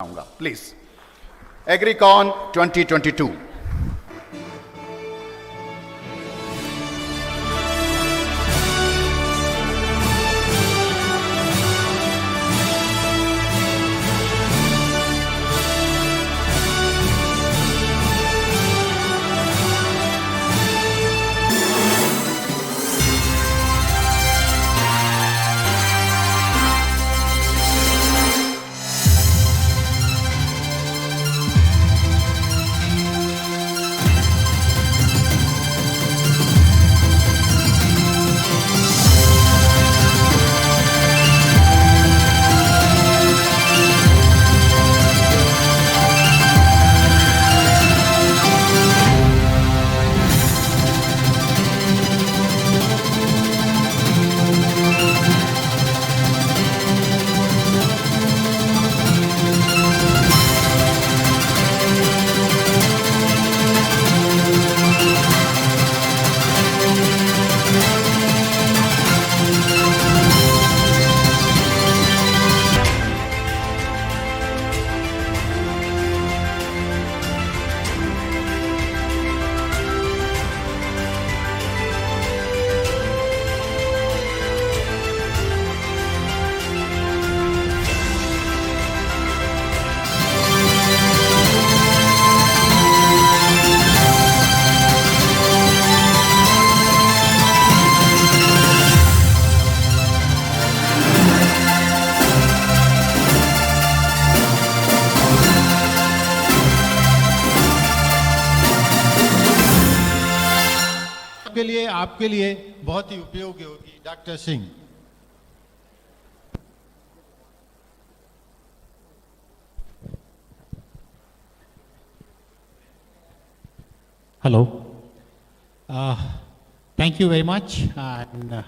Please एग्रीकॉन 2022। आपके लिए बहुत ही उपयोगी होगी। Doctor Singh. Hello. Thank you very much. And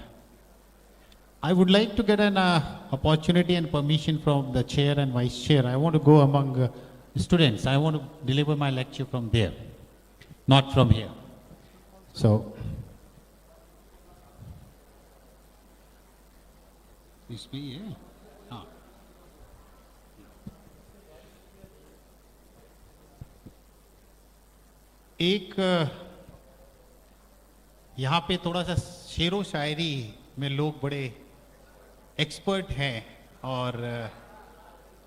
I would like to get an opportunity and permission from the chair and vice chair. I want to go among students. I want to deliver my lecture from there, not from here. So, इसमें ये हाँ एक यहाँ पे थोड़ा सा शेरो शायरी में लोग बड़े एक्सपर्ट हैं और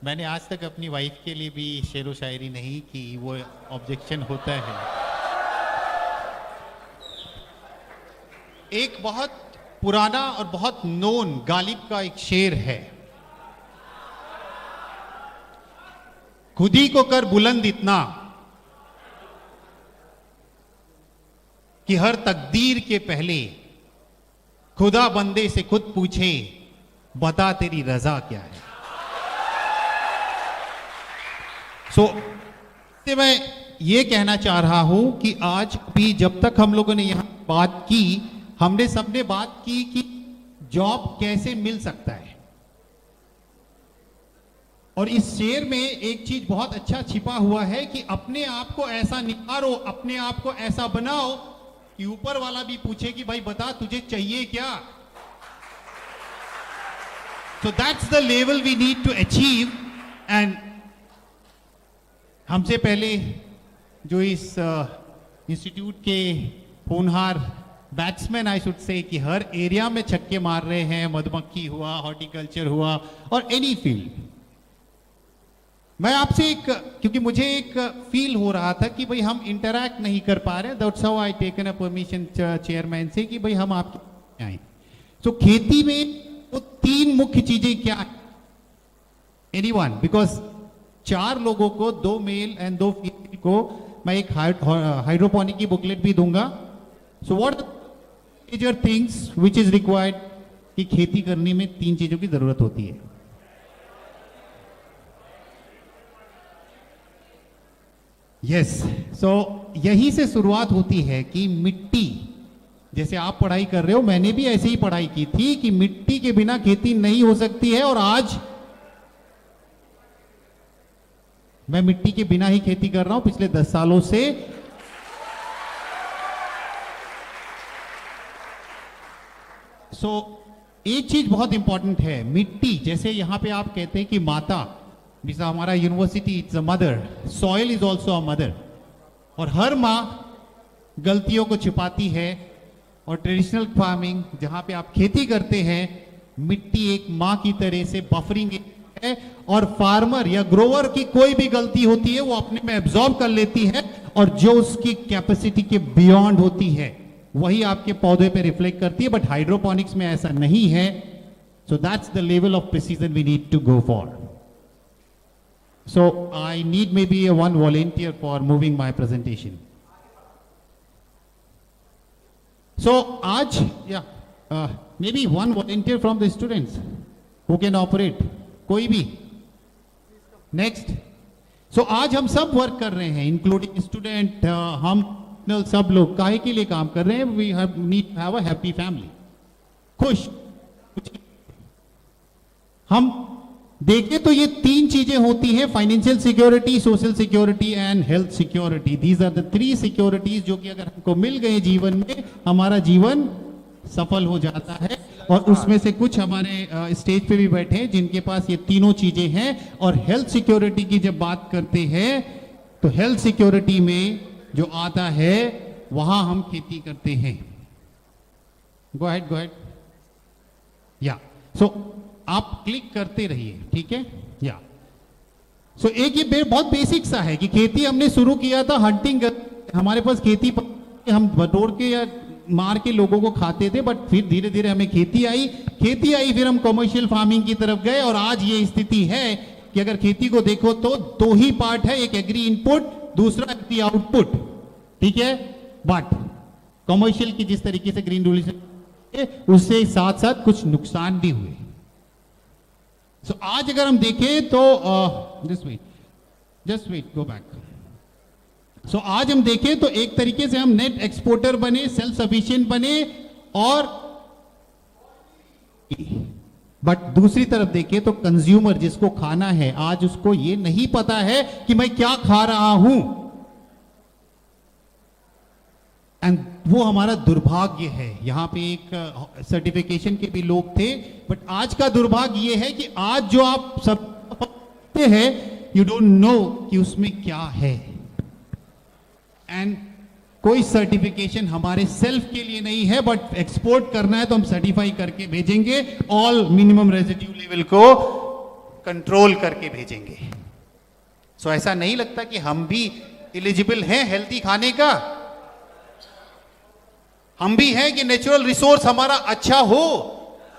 मैंने आज तक अपनी वाइफ के लिए भी शेरो शायरी नहीं की, वो ऑब्जेक्शन होता है। एक बहुत पुराना और बहुत नोन गालिब का एक शेर है, खुद ही को कर बुलंद इतना कि हर तकदीर के पहले खुदा बंदे से खुद पूछे बता तेरी रजा क्या है। से मैं ये कहना चाह रहा हूं कि आज भी जब तक हम लोगों ने यहां बात की, हमने सबने बात की कि जॉब कैसे मिल सकता है, और इस शेर में एक चीज बहुत अच्छा छिपा हुआ है कि अपने आप को ऐसा निखारो, अपने आप को ऐसा बनाओ कि ऊपर वाला भी पूछे कि भाई बता तुझे चाहिए क्या। So that's the level we need to achieve। and हमसे पहले जो इस इंस्टीट्यूट के होनहार बैट्समैन आई शुड से कि हर एरिया में छक्के मार रहे हैं, मधुमक्खी हुआ, हॉर्टिकल्चर हुआ और एनी फील्ड। मैं आपसे एक, क्योंकि मुझे एक फील हो रहा था कि भाई हम इंटरैक्ट नहीं कर पा रहे, that's how I taken a permission chairman से कि भाई हम आपके आए। तो खेती में वो तीन मुख्य चीजें क्या है? एनीवन, बिकॉज 4 लोगों को, 2 मेल एंड 2 फीमेल को मैं एक हाइड्रोपोनिक की बुकलेट भी दूंगा। So what major things which is required कि खेती करने में 3 चीजों की जरूरत होती है। यस, सो यही से शुरुआत होती है कि मिट्टी, जैसे आप पढ़ाई कर रहे हो, मैंने भी ऐसे ही पढ़ाई की थी कि मिट्टी के बिना खेती नहीं हो सकती है, और आज मैं मिट्टी के बिना ही खेती कर रहा हूं पिछले 10 सालों से। एक चीज बहुत इंपॉर्टेंट है, मिट्टी, जैसे यहां पे आप कहते हैं कि माता, जैसा हमारा university it's a mother, soil is also a mother, और हर माँ गलतियों को छिपाती है। और ट्रेडिशनल फार्मिंग जहां पे आप खेती करते हैं, मिट्टी एक माँ की तरह से बफरिंग है, और फार्मर या ग्रोवर की कोई भी गलती होती है वो अपने में एब्जॉर्ब कर लेती है, और जो उसकी कैपेसिटी के बियॉन्ड होती है वही आपके पौधे पे रिफ्लेक्ट करती है। बट हाइड्रोपोनिक्स में ऐसा नहीं है। So that's the level of precision we need to go for. So I need maybe one volunteer for moving my presentation. So, आज maybe one volunteer from the students who can operate, कोई भी next. So, आज हम सब work कर रहे हैं, including student, हम सब लोग काहे के लिए काम कर रहे हैं? We need to have a happy family, खुश। हम देखें तो ये तीन चीजें होती हैं, financial security, social security and health security. These are the three securities जो कि अगर हमको मिल गए जीवन में, हमारा जीवन सफल हो जाता है। और उसमें से कुछ हमारे स्टेज पे भी बैठे हैं जिनके पास ये तीनों चीजें हैं। और हेल्थ सिक्योरिटी की जब बात करते हैं तो हेल्थ सिक्योरिटी में जो आता है वहां हम खेती करते हैं। गो अहेड या सो आप क्लिक करते रहिए, ठीक है। या सो एक ये बहुत बेसिक सा है कि खेती हमने शुरू किया था हंटिंग, हमारे पास खेती हम बटोर के या मार के लोगों को खाते थे। बट फिर धीरे धीरे हमें खेती आई, फिर हम कमर्शियल फार्मिंग की तरफ गए। और आज ये स्थिति है कि अगर खेती को देखो तो दो ही पार्ट है, एक एग्री इनपुट, दूसरा एग्री आउटपुट, ठीक है। बट कमर्शियल की जिस तरीके से ग्रीन रेवोल्यूशन, उससे साथ साथ कुछ नुकसान भी हुए। सो आज अगर हम देखें तो जस्ट वेट गो बैक। सो आज हम देखें तो एक तरीके से हम नेट एक्सपोर्टर बने, सेल्फ सफिशिएंट बने। और बट दूसरी तरफ देखें तो कंज्यूमर जिसको खाना है, आज उसको ये नहीं पता है कि मैं क्या खा रहा हूं। एंड वो हमारा दुर्भाग्य है। यहां पे एक सर्टिफिकेशन के भी लोग थे, बट आज का दुर्भाग्य ये है कि आज जो आप सब हैं, यू डोंट नो कि उसमें क्या है। एंड कोई सर्टिफिकेशन हमारे सेल्फ के लिए नहीं है, बट एक्सपोर्ट करना है तो हम सर्टिफाई करके भेजेंगे, ऑल मिनिमम रेजिड्यू लेवल को कंट्रोल करके भेजेंगे। सो ऐसा नहीं लगता कि हम भी एलिजिबल हैं हेल्थी खाने का। हम भी हैं कि नेचुरल रिसोर्स हमारा अच्छा हो।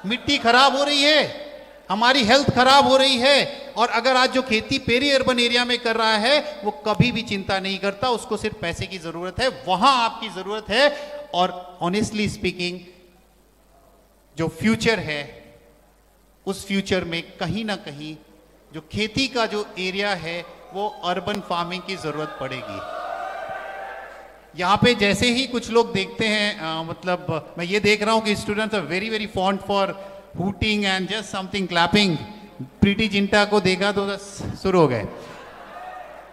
मिट्टी खराब हो रही है, हमारी हेल्थ खराब हो रही है। और अगर आज जो खेती पेरी अर्बन एरिया में कर रहा है वो कभी भी चिंता नहीं करता, उसको सिर्फ पैसे की जरूरत है, वहां आपकी जरूरत है। और ऑनेस्टली स्पीकिंग जो फ्यूचर है, उस फ्यूचर में कहीं ना कहीं जो खेती का जो एरिया है वो अर्बन फार्मिंग की जरूरत पड़ेगी। यहाँ पे जैसे ही कुछ लोग देखते हैं, मतलब मैं ये देख रहा हूँ कि students are very very fond for hooting and just something clapping. Preity Zinta को देखा तो शुरू हो गए।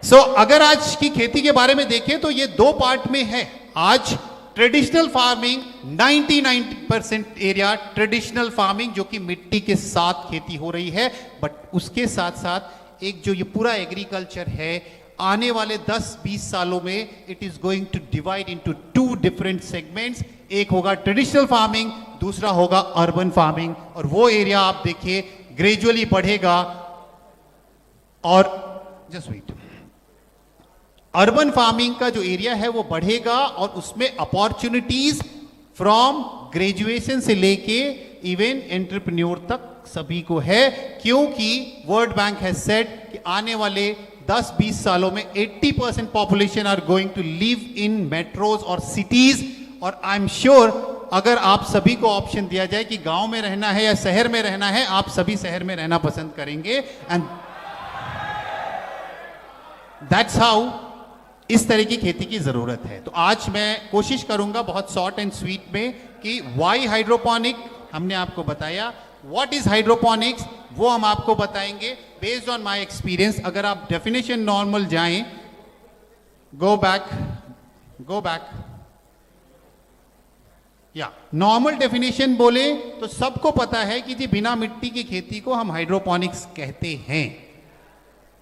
सो अगर आज की खेती के बारे में देखें तो ये दो पार्ट में है। आज traditional farming 99% area traditional farming जो कि मिट्टी के साथ खेती हो रही है। बट उसके साथ साथ एक जो ये पूरा एग्रीकल्चर है, आने वाले 10-20 सालों में it is going to divide into two different segments. एक होगा ट्रेडिशनल फार्मिंग, दूसरा होगा अर्बन फार्मिंग। और वो एरिया आप देखिए ग्रेजुअली बढ़ेगा। और जस्ट वेट, अर्बन फार्मिंग का जो एरिया है वो बढ़ेगा और उसमें अपॉर्चुनिटीज फ्रॉम ग्रेजुएशन से लेके इवन एंटरप्रेन्योर तक सभी को है। क्योंकि वर्ल्ड बैंक हैज सेड कि आने वाले 10-20 सालों में 80% population are going to live in metros और सिटीज। और आई एम श्योर अगर आप सभी को ऑप्शन दिया जाए कि गांव में रहना है या शहर में रहना है, आप सभी शहर में रहना पसंद करेंगे। एंड दैट्स हाउ इस तरह की खेती की जरूरत है। तो आज मैं कोशिश करूंगा बहुत शॉर्ट एंड स्वीट में कि वाई हाइड्रोपोनिक हमने आपको बताया, व्हाट इज हाइड्रोपोनिक्स वो हम आपको बताएंगे बेस्ड ऑन माय एक्सपीरियंस। अगर आप डेफिनेशन नॉर्मल जाएं, गो बैक या नॉर्मल डेफिनेशन बोले तो सबको पता है कि जी बिना मिट्टी की खेती को हम हाइड्रोपोनिक्स कहते हैं।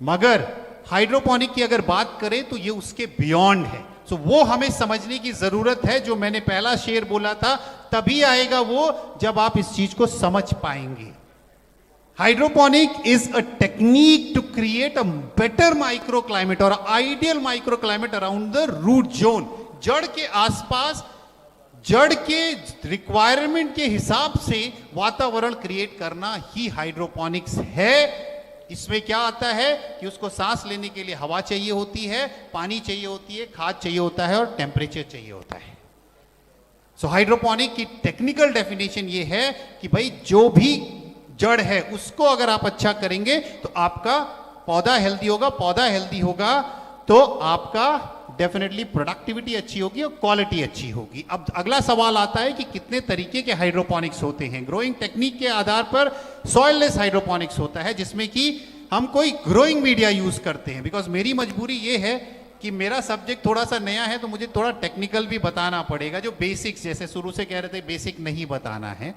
मगर हाइड्रोपोनिक की अगर बात करें तो ये उसके बियॉन्ड है। सो वो हमें समझने की जरूरत है। जो मैंने पहला शेर बोला था, तभी आएगा वो जब आप इस चीज को समझ पाएंगे। Hydroponic is a technique to create a better microclimate और ideal microclimate around the root zone. जड़ के आसपास, जड़ के रिक्वायरमेंट के हिसाब से वातावरण क्रिएट करना ही हाइड्रोपोनिक्स है। इसमें क्या आता है कि उसको सांस लेने के लिए हवा चाहिए होती है, पानी चाहिए होती है, खाद चाहिए होता है और टेम्परेचर चाहिए होता है। सो हाइड्रोपोनिक की टेक्निकल डेफिनेशन ये है कि भाई जो भी जड़ है उसको अगर आप अच्छा करेंगे तो आपका पौधा हेल्दी होगा, पौधा हेल्दी होगा तो आपका डेफिनेटली प्रोडक्टिविटी अच्छी होगी और क्वालिटी अच्छी होगी। अब अगला सवाल आता है कि कितने तरीके के हाइड्रोपोनिक्स होते हैं। ग्रोइंग टेक्निक के आधार पर सॉइललेस हाइड्रोपोनिक्स होता है, जिसमें कि हम कोई ग्रोइंग मीडिया यूज करते हैं। बिकॉज मेरी मजबूरी ये है कि मेरा सब्जेक्ट थोड़ा सा नया है तो मुझे थोड़ा टेक्निकल भी बताना पड़ेगा। जो बेसिक्स, जैसे शुरू से कह रहे थे, बेसिक नहीं बताना है।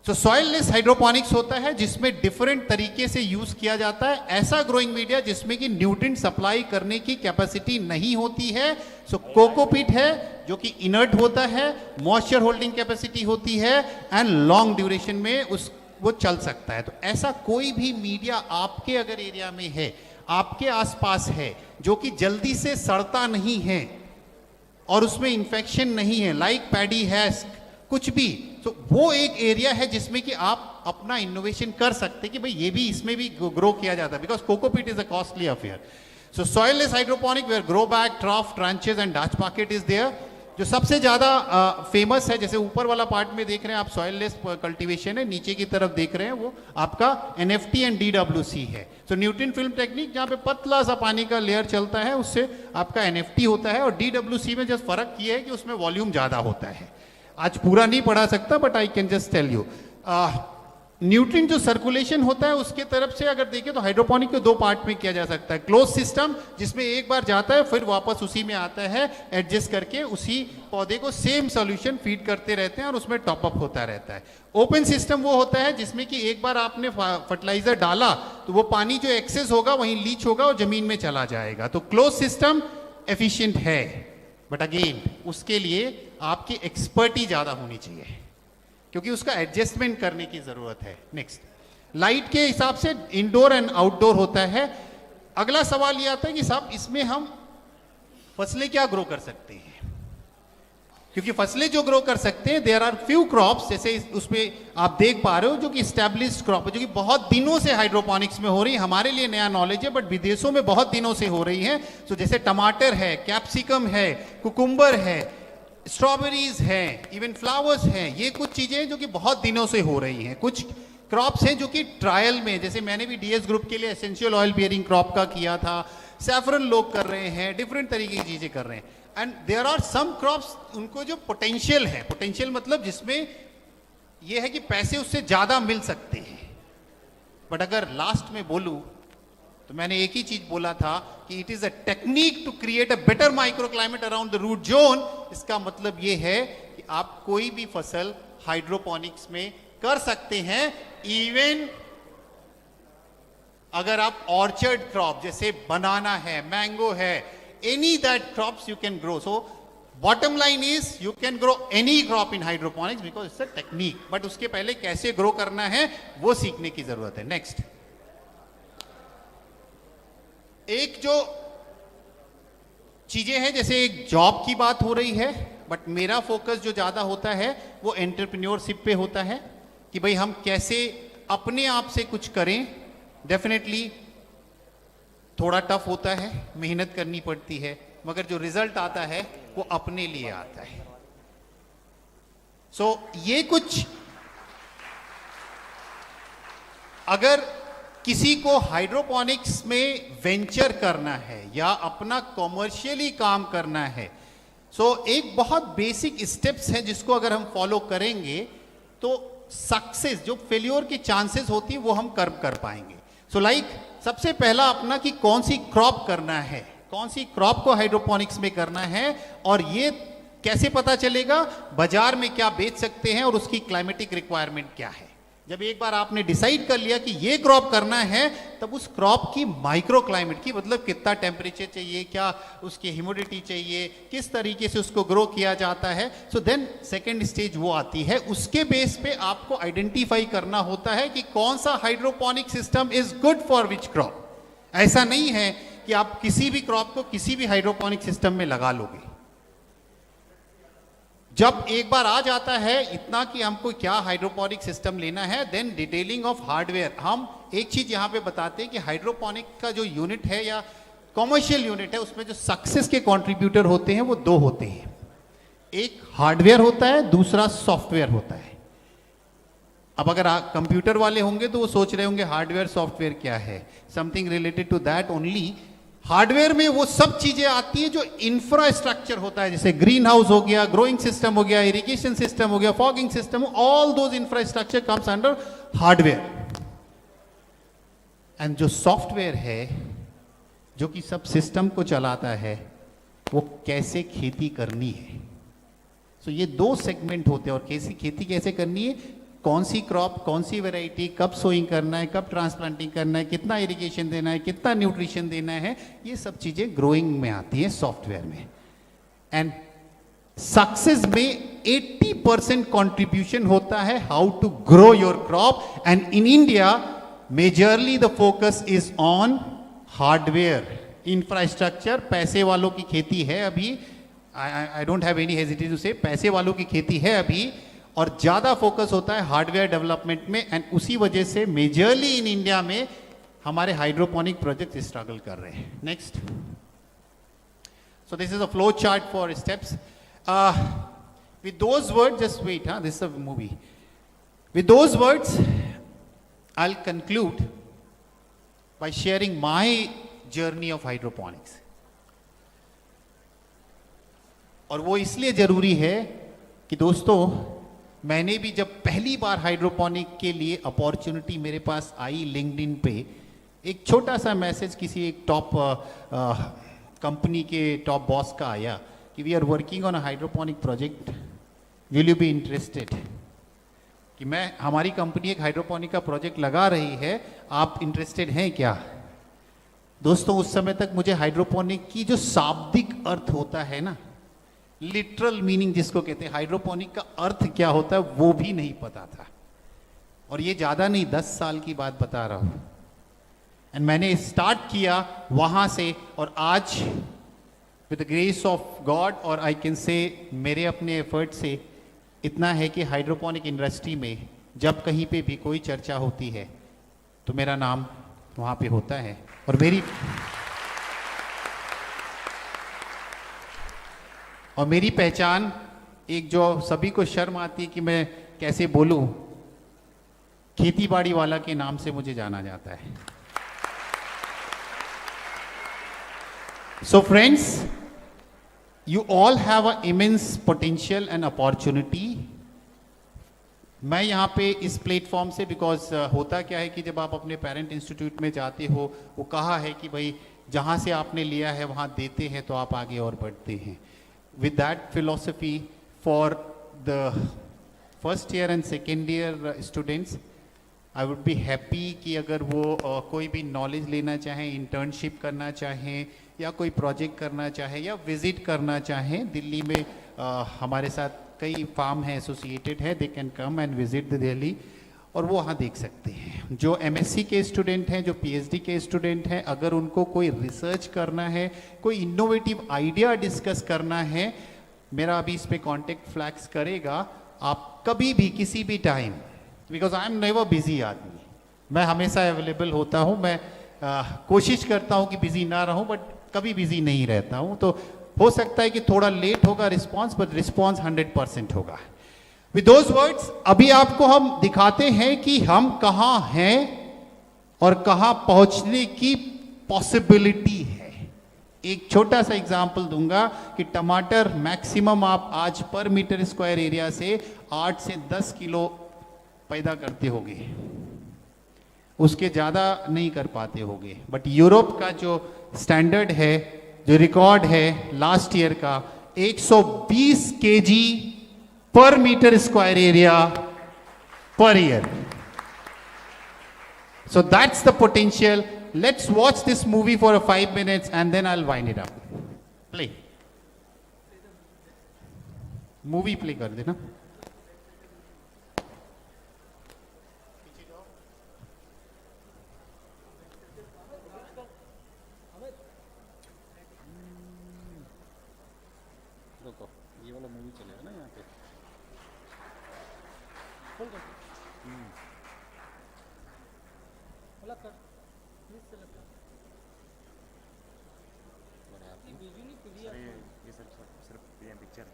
सो सॉइललेस हाइड्रोपोनिक्स होता है जिसमें डिफरेंट तरीके से यूज किया जाता है ऐसा ग्रोइंग मीडिया जिसमें कि न्यूट्रिएंट सप्लाई करने की कैपेसिटी नहीं होती है। सो कोकोपीट है जो कि इनर्ट होता है, मॉइस्चर होल्डिंग कैपेसिटी होती है एंड लॉन्ग ड्यूरेशन में वो चल सकता है। तो ऐसा कोई भी मीडिया आपके अगर एरिया में है, आपके आसपास है, जो कि जल्दी से सड़ता नहीं है और उसमें इंफेक्शन नहीं है, लाइक पैडी हैस्क, कुछ भी, तो वो एक एरिया है जिसमें कि आप अपना इनोवेशन कर सकते हैं कि भाई ये भी, इसमें भी ग्रो किया जाता है। Because cocopeat is a costly affair. So soilless hydroponic where grow bag, trough, trenches and Dutch pocket is there. जो सबसे ज्यादा फेमस है, जैसे ऊपर वाला पार्ट में देख रहे हैं आप, सॉइललेस कल्टीवेशन है, नीचे की तरफ देख रहे हैं वो आपका एनएफटी एंड डीडब्ल्यूसी है। सो न्यूट्रिएंट फिल्म टेक्निक, जहां पे पतला सा पानी का लेयर चलता है, उससे आपका एनएफटी होता है। और डीडब्ल्यूसी में जस्ट फर्क ये है कि उसमें वॉल्यूम ज्यादा होता है। आज पूरा नहीं पढ़ा सकता but I can just tell you. Nutrient जो सर्कुलेशन होता है उसके तरफ से अगर देखें तो हाइड्रोपोनिक को दो पार्ट में किया जा सकता है। क्लोज सिस्टम, जिसमें एक बार जाता है फिर वापस उसी में आता है, एडजस्ट करके उसी पौधे को सेम सॉल्यूशन फीड करते रहते हैं और उसमें टॉप अप होता रहता है। ओपन सिस्टम वो होता है जिसमें कि एक बार आपने फर्टिलाइजर डाला तो वो पानी जो एक्सेस होगा वहीं लीच होगा और जमीन में चला जाएगा। तो क्लोज सिस्टम एफिशिएंट है, बट अगेन उसके लिए आपकी एक्सपर्टी ज्यादा होनी चाहिए क्योंकि उसका एडजस्टमेंट करने की जरूरत है। नेक्स्ट, लाइट के हिसाब से इंडोर एंड आउटडोर होता है। अगला सवाल ये आता है कि साहब इसमें हम फसलें क्या ग्रो कर सकते हैं, क्योंकि फसलें जो ग्रो कर सकते हैं, देयर आर फ्यू क्रॉप्स, जैसे उसमें आप देख पा रहे हो जो कि स्टैब्लिश्ड क्रॉप है, जो कि बहुत दिनों से हाइड्रोपोनिक्स में हो रही है। हमारे लिए नया नॉलेज है बट विदेशों में बहुत दिनों से हो रही है। तो जैसे टमाटर है, कैप्सिकम है, कुकुम्बर है, स्ट्रॉबेरीज हैं, इवन फ्लावर्स हैं, ये कुछ चीजें जो कि बहुत दिनों से हो रही हैं। कुछ क्रॉप्स हैं जो कि ट्रायल में, जैसे मैंने भी डीएस ग्रुप के लिए एसेंशियल ऑयल बियरिंग क्रॉप का किया था, सैफरन लोग कर रहे हैं, डिफरेंट तरीके की चीजें कर रहे हैं। And there are some crops, उनको जो पोटेंशियल है, पोटेंशियल मतलब जिसमें यह है कि पैसे उससे ज्यादा मिल सकते हैं। बट अगर लास्ट में बोलूं तो मैंने एक ही चीज बोला था कि it is a technique to create a better microclimate around the root zone. इसका मतलब यह है कि आप कोई भी फसल हाइड्रोपोनिक्स में कर सकते हैं। इवन अगर आप ऑर्चर्ड क्रॉप जैसे बनाना है, मैंगो है, any that crops you can grow. So bottom line is you can grow any crop in hydroponics because it's a technique. But उसके पहले कैसे ग्रो करना है वो सीखने की जरूरत है। नेक्स्ट, एक जो चीजें हैं, जैसे एक जॉब की बात हो रही है, बट मेरा फोकस जो ज्यादा होता है वो एंटरप्रेन्योरशिप पे होता है कि भाई हम कैसे अपने आप से कुछ करें। डेफिनेटली थोड़ा टफ होता है, मेहनत करनी पड़ती है, मगर जो रिजल्ट आता है वो अपने लिए आता है। सो ये कुछ, अगर किसी को हाइड्रोपोनिक्स में वेंचर करना है या अपना कॉमर्शियली काम करना है, सो एक बहुत बेसिक स्टेप्स हैं जिसको अगर हम फॉलो करेंगे तो सक्सेस, जो फेल्योर की चांसेस होती है वो हम कर पाएंगे। सो लाइक सबसे पहला अपना कि कौन सी क्रॉप करना है, कौन सी क्रॉप को हाइड्रोपोनिक्स में करना है और ये कैसे पता चलेगा, बाजार में क्या बेच सकते हैं और उसकी क्लाइमेटिक रिक्वायरमेंट क्या है। जब एक बार आपने डिसाइड कर लिया कि ये क्रॉप करना है, तब उस क्रॉप की माइक्रो क्लाइमेट की, मतलब कितना टेम्परेचर चाहिए, क्या उसकी ह्यूमिडिटी चाहिए, किस तरीके से उसको ग्रो किया जाता है, सो देन सेकेंड स्टेज वो आती है। उसके बेस पे आपको आइडेंटिफाई करना होता है कि कौन सा hydroponic system is good for which crop. ऐसा नहीं है कि आप किसी भी क्रॉप को किसी भी हाइड्रोपोनिक सिस्टम में लगा लोगे। जब एक बार आ जाता है इतना कि हमको क्या हाइड्रोपोनिक सिस्टम लेना है, देन डिटेलिंग ऑफ हार्डवेयर। हम एक चीज यहां पे बताते हैं कि हाइड्रोपोनिक का जो यूनिट है या कॉमर्शियल यूनिट है, उसमें जो सक्सेस के कंट्रीब्यूटर होते हैं वो दो होते हैं। एक हार्डवेयर होता है, दूसरा सॉफ्टवेयर होता है। अब अगर आप कंप्यूटर वाले होंगे तो वो सोच रहे होंगे हार्डवेयर सॉफ्टवेयर क्या है, something related to that only. Hardware में वो सब चीजें आती हैं जो इंफ्रास्ट्रक्चर होता है, जैसे ग्रीन हाउस हो गया, ग्रोइंग सिस्टम हो गया, इरिगेशन सिस्टम हो गया, fogging system, all those infrastructure comes under hardware. And जो सॉफ्टवेयर है जो कि सब सिस्टम को चलाता है, वो कैसे खेती करनी है। सो ये दो सेगमेंट होते हैं। और कैसी खेती कैसे करनी है, कौन सी क्रॉप, कौन सी वैरायटी, कब सोइंग करना है, कब ट्रांसप्लांटिंग करना है, कितना इरिगेशन देना है, कितना न्यूट्रिशन देना है, ये सब चीजें ग्रोइंग में आती है, सॉफ्टवेयर में। एंड सक्सेस में 80% कंट्रीब्यूशन होता है how to grow your crop. And in India majorly the focus is on hardware infrastructure. पैसे वालों की खेती है अभी, I don't have any hesitation to say, पैसे वालों की खेती है अभी, और ज्यादा फोकस होता है हार्डवेयर डेवलपमेंट में। एंड उसी वजह से मेजरली इन इंडिया में हमारे हाइड्रोपोनिक प्रोजेक्ट स्ट्रगल कर रहे हैं। Next, so this is a flow chart for steps. With those words, just wait, this is a movie. With those words I will conclude by sharing my journey of hydroponics. और वो इसलिए जरूरी है कि दोस्तों, मैंने भी जब पहली बार हाइड्रोपोनिक के लिए अपॉर्चुनिटी मेरे पास आई, लिंक्डइन पे एक छोटा सा मैसेज किसी एक टॉप कंपनी के टॉप बॉस का आया कि we are working on a hydroponic project, will you be interested. कि हमारी कंपनी एक हाइड्रोपोनिक का प्रोजेक्ट लगा रही है, आप इंटरेस्टेड हैं क्या। दोस्तों, उस समय तक मुझे हाइड्रोपोनिक की जो शाब्दिक अर्थ होता है ना, लिटरल मीनिंग जिसको कहते हैं, हाइड्रोपोनिक का अर्थ क्या होता है, वो भी नहीं पता था। और ये ज्यादा नहीं, 10 साल की बात बता रहा हूं। एंड मैंने स्टार्ट किया वहां से, और आज with the grace of God, और आई कैन से मेरे अपने एफर्ट से, इतना है कि हाइड्रोपोनिक इंडस्ट्री में जब कहीं पे भी कोई चर्चा होती है तो मेरा नाम वहां पे होता है। और मेरी पहचान, एक जो सभी को शर्म आती है कि मैं कैसे बोलूं, खेती बाड़ी वाला के नाम से मुझे जाना जाता है। So friends, you all have an immense potential and opportunity। मैं यहाँ पे इस प्लेटफॉर्म से, बिकॉज होता क्या है कि जब आप अपने पेरेंट इंस्टीट्यूट में जाते हो, वो कहा है कि भाई जहाँ से आपने लिया है वहाँ देते हैं तो आप आगे और बढ़ते हैं। With that philosophy for the first year and second year students, I would be happy कि अगर वो कोई भी नॉलेज लेना चाहें, इंटर्नशिप करना चाहें, या कोई प्रोजेक्ट करना चाहे, या विजिट करना चाहें। दिल्ली में हमारे साथ कई फार्म हैं एसोसिएटेड है, they can come and visit the Delhi, और वो वहाँ देख सकते हैं। जो एमएससी के स्टूडेंट हैं, जो पीएचडी के स्टूडेंट हैं, अगर उनको कोई रिसर्च करना है, कोई इनोवेटिव आइडिया डिस्कस करना है, मेरा अभी इस पर कॉन्टेक्ट फ्लैक्स करेगा। आप कभी भी किसी भी time, because I am never busy आदमी, मैं हमेशा अवेलेबल होता हूँ। मैं कोशिश करता हूँ कि बिजी ना रहूँ, बट कभी बिजी नहीं रहता हूँ। तो हो सकता है कि थोड़ा लेट होगा रिस्पॉन्स, बट रिस्पॉन्स 100% होगा। विद दोज वर्ड्स, अभी आपको हम दिखाते हैं कि हम कहाँ हैं और कहाँ पहुंचने की पॉसिबिलिटी है। एक छोटा सा एग्जांपल दूंगा कि टमाटर मैक्सिमम आप आज पर मीटर स्क्वायर एरिया से 8 से 10 किलो पैदा करते होंगे, उसके ज़्यादा नहीं कर पाते होंगे। बट यूरोप का जो स्टैंडर्ड है, जो रिकॉर्ड है लास्ट ईयर का, 120 KG per metre square area per year. So that's the potential. Let's watch this movie for 5 minutes and then I'll wind it up. Play. Movie play कर देना. रुको, ये वाला मूवी चलेगा ना यहाँ पे. ये सिर्फ ये पिक्चर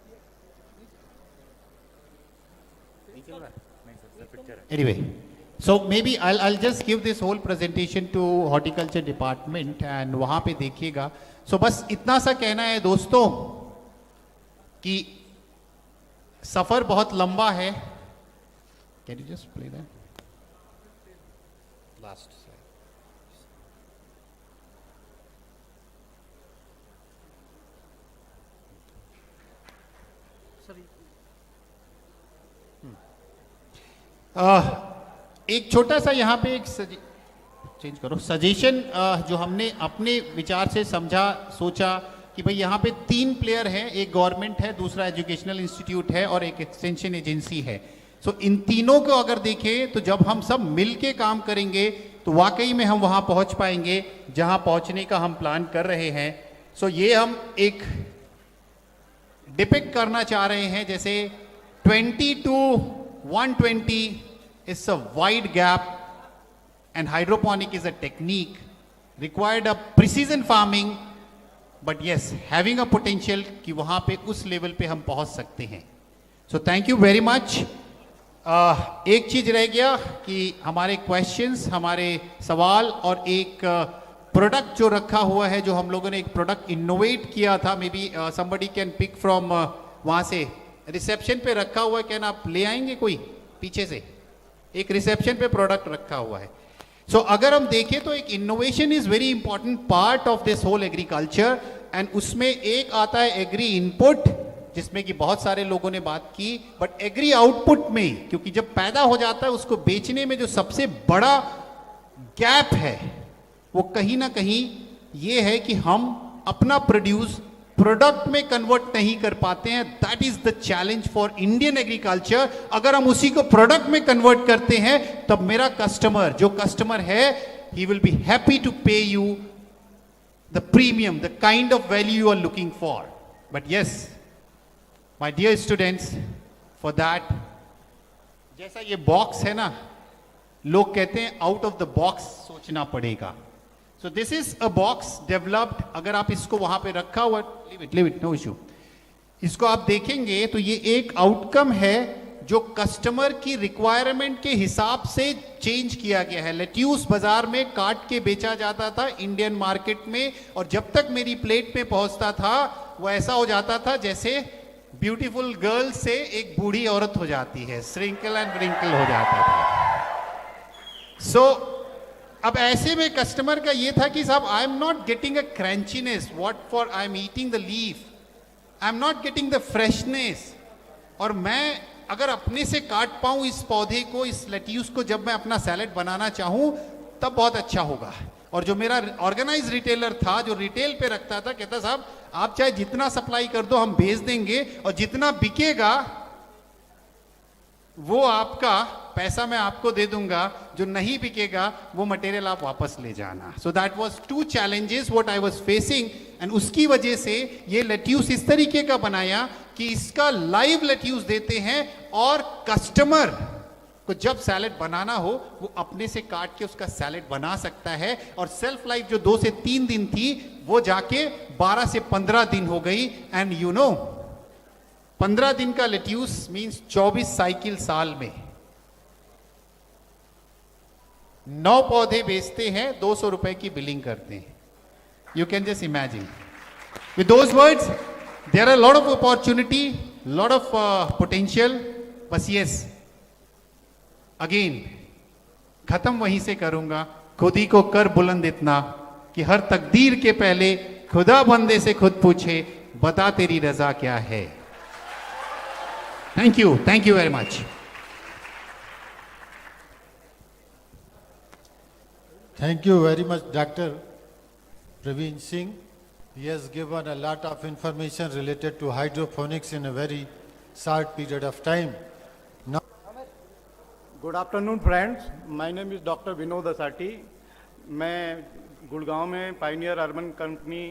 नहीं चल रहा है. नहीं सर, सिर्फ पिक्चर है. Anyway, so maybe I'll just give this whole presentation to horticulture department and वहाँ पे देखिएगा. So बस इतना सा कहना है दोस्तों कि सफर बहुत लंबा है. Can you just play that? Last slide. एक छोटा सा यहाँ पे एक चेंज करो सजेशन जो हमने अपने विचार से समझा सोचा कि भाई यहाँ पे 3 प्लेयर हैं, एक गवर्नमेंट है, दूसरा एजुकेशनल इंस्टीट्यूट है और एक एक्सटेंशन एजेंसी है. सो इन तीनों को अगर देखें तो जब हम सब मिल के काम करेंगे तो वाकई में हम वहाँ पहुँच पाएंगे जहाँ पहुँचने का हम प्लान कर रहे हैं. सो ये हम एक डिपिक्ट करना चाह रहे हैं जैसे 20 to 120 is a wide gap and hydroponic is a technique required a precision farming but yes having a potential कि वहाँ पे उस लेवल पे हम पहुँच सकते हैं. So thank you very much. एक चीज रह गया कि हमारे क्वेश्चंस, हमारे सवाल और एक प्रोडक्ट जो रखा हुआ है, जो हम लोगों ने एक प्रोडक्ट इनोवेट किया था. Maybe somebody can pick from वहाँ से रिसेप्शन पे रखा हुआ है. कैन आप ले आएंगे कोई पीछे से? एक रिसेप्शन पे प्रोडक्ट रखा हुआ है. सो अगर हम देखें तो एक innovation is very important part of this whole agriculture and उसमें एक आता है एग्री इनपुट जिसमें कि बहुत सारे लोगों ने बात की. बट एग्री आउटपुट में क्योंकि जब पैदा हो जाता है उसको बेचने में जो सबसे बड़ा गैप है वो कहीं ना कहीं ये है कि हम अपना प्रोड्यूस प्रोडक्ट में कन्वर्ट नहीं कर पाते हैं. That is the challenge for Indian agriculture. अगर हम उसी को प्रोडक्ट में कन्वर्ट करते हैं तब मेरा कस्टमर जो कस्टमर है he will be happy to pay you the premium, the kind of value you are looking for. But yes my dear students, for that जैसा ये बॉक्स है ना, लोग कहते हैं आउट ऑफ द बॉक्स सोचना पड़ेगा. So this is a box developed. अगर आप इसको वहां पे रखा हुआ, leave it, no issue. इसको आप देखेंगे तो ये एक आउटकम है जो कस्टमर की रिक्वायरमेंट के हिसाब से चेंज किया गया है. लेट्यूस बाजार में काट के बेचा जाता था इंडियन मार्केट में और जब तक मेरी प्लेट में पहुंचता था वो ऐसा हो जाता था जैसे ब्यूटीफुल गर्ल से एक बूढ़ी औरत हो जाती है, श्रिंकल एंड रिंकल हो जाता था. सो अब ऐसे में कस्टमर का ये था कि साहब I am not getting a crunchiness, what for I am eating the leaf, I am not getting the freshness. और मैं अगर अपने से काट पाऊं इस पौधे को, इस लेट्यूस को, जब मैं अपना सैलेड बनाना चाहूं तब बहुत अच्छा होगा. और जो मेरा ऑर्गेनाइज रिटेलर था जो रिटेल पे रखता था कहता साहब आप चाहे जितना सप्लाई कर दो हम भेज देंगे और जितना बिकेगा वो आपका पैसा मैं आपको दे दूंगा, जो नहीं बिकेगा वो मटेरियल आप वापस ले जाना. So that was 2 challenges what I was facing. And उसकी वजह से ये लेट्यूस इस तरीके का बनाया कि इसका लाइव लेट्यूस देते हैं और कस्टमर को जब सैलेड बनाना हो वो अपने से काट के उसका सैलेड बना सकता है. और सेल्फ लाइफ जो 2 से 3 दिन थी वो जाके 12 से 15 दिन हो गई. एंड यू नो 15 दिन का लेट्यूस मीन्स 24 साइकिल साल में 9 पौधे बेचते हैं, 200 रुपए की बिलिंग करते हैं. You can just imagine. With those words there are lot of opportunity, lot of potential. बस यस अगेन खत्म वहीं से करूंगा. खुद ही को कर बुलंद इतना कि हर तकदीर के पहले खुदा बंदे से खुद पूछे बता तेरी रजा क्या है. Thank you very much. Thank you very much, Dr. Praveen Singh. He has given a lot of information related to hydroponics in a very short period of time. Now, good afternoon friends, my name is doctor Vinod Asati. मैं गुड़गांव में Pioneer urban company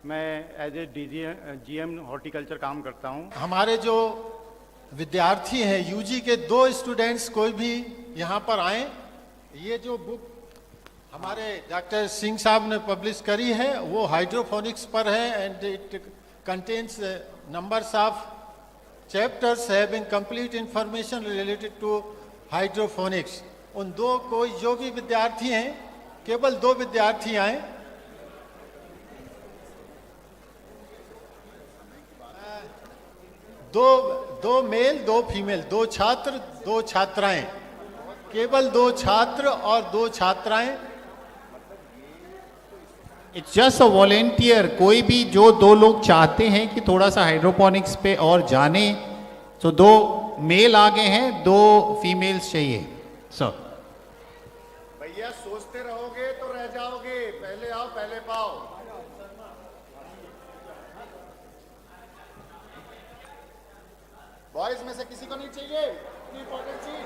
में as a GM horticulture काम करता हूं। हमारे जो विद्यार्थी हैं यूजी के 2 स्टूडेंट्स कोई भी यहाँ पर आए। ये जो बुक हमारे डॉक्टर सिंह साहब ने पब्लिश करी है वो हाइड्रोफोनिक्स पर है and it contains numbers of chapters having complete information related to hydroponics. उन 2 कोई जो भी विद्यार्थी हैं, केवल 2 विद्यार्थी आए। दो मेल 2 फीमेल, 2 छात्र 2 छात्राएं, केवल 2 छात्र और 2 छात्राएं। It's just a volunteer. कोई भी जो 2 लोग चाहते हैं कि थोड़ा सा हाइड्रोपोनिक्स पे और जाने, तो 2 मेल आगे हैं, 2 फीमेल्स चाहिए सर। भैया सोचते रहोगे तो रह जाओगे, पहले आओ पहले पाओ। बॉयज में से किसी को नहीं चाहिए इतनी इंपॉर्टेंट चीज?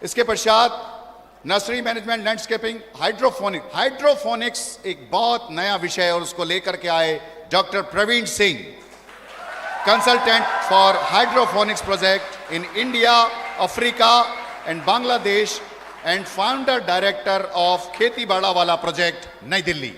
इसके पश्चात नर्सरी मैनेजमेंट लैंडस्केपिंग हाइड्रोफोनिक्स एक बहुत नया विषय है और उसको लेकर के आए doctor Praveen Singh, consultant for hydroponics project in India, Africa and Bangladesh and founder director of Kheti Bada वाला प्रोजेक्ट, नई दिल्ली।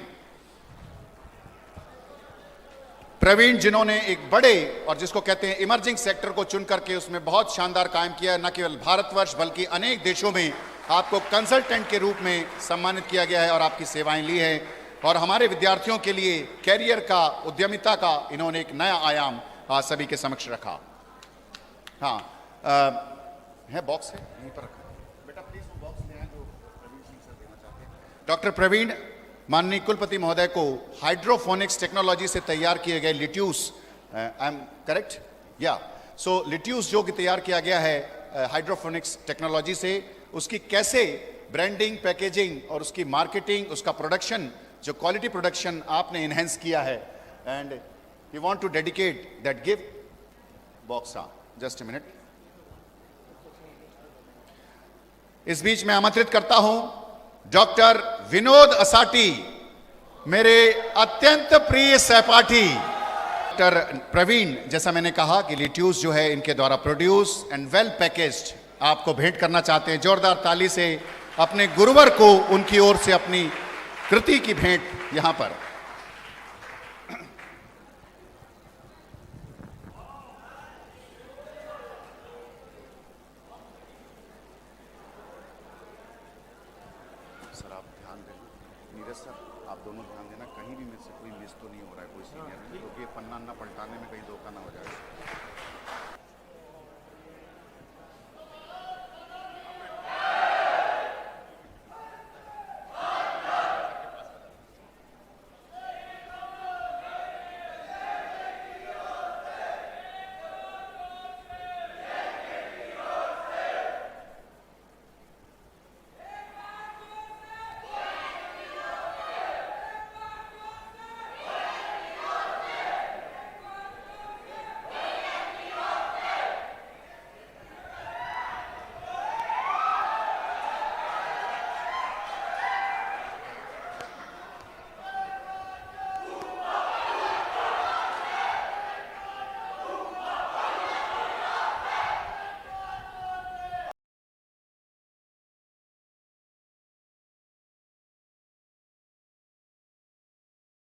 प्रवीण जिन्होंने एक बड़े और जिसको कहते हैं इमर्जिंग सेक्टर को चुन करके उसमें बहुत शानदार काम किया, न केवल भारतवर्ष बल्कि अनेक देशों में आपको कंसल्टेंट के रूप में सम्मानित किया गया है और आपकी सेवाएं ली हैं और हमारे विद्यार्थियों के लिए कैरियर का, उद्यमिता का इन्होंने एक नया आयाम सभी के समक्ष रखा। हाँ, है बॉक्स है यहीं पर रखा बेटा, प्लीज वो बॉक्स ले आए जो प्रवीण सिंह सर देना चाहते हैं। डॉक्टर प्रवीण माननीय कुलपति महोदय को हाइड्रोफोनिक्स टेक्नोलॉजी से तैयार किए गए लिट्यूस, आई एम करेक्ट या, सो लिट्यूस जो कि तैयार किया गया है हाइड्रोफोनिक्स टेक्नोलॉजी से, उसकी कैसे ब्रांडिंग, पैकेजिंग और उसकी मार्केटिंग, उसका प्रोडक्शन, जो क्वालिटी प्रोडक्शन आपने इनहेंस किया है, and we want to dedicate that gift box. Just a minute. इस बीच मैं आमंत्रित करता हूं डॉक्टर विनोद असाटी, मेरे अत्यंत प्रिय सहपाठी। डॉक्टर प्रवीण, जैसा मैंने कहा कि लिट्यूस जो है इनके द्वारा प्रोड्यूस एंड वेल पैकेज्ड आपको भेंट करना चाहते हैं। जोरदार ताली से अपने गुरुवर को उनकी ओर से अपनी कृति की भेंट यहां पर। सर आप ध्यान देना, नीरज सर आप दोनों ध्यान देना, कहीं भी मेरे से कोई मिस तो नहीं हो रहा है, कोई सीनियर में, क्योंकि ये पन्ना ना पलटाने में कहीं धोखा ना हो जाए।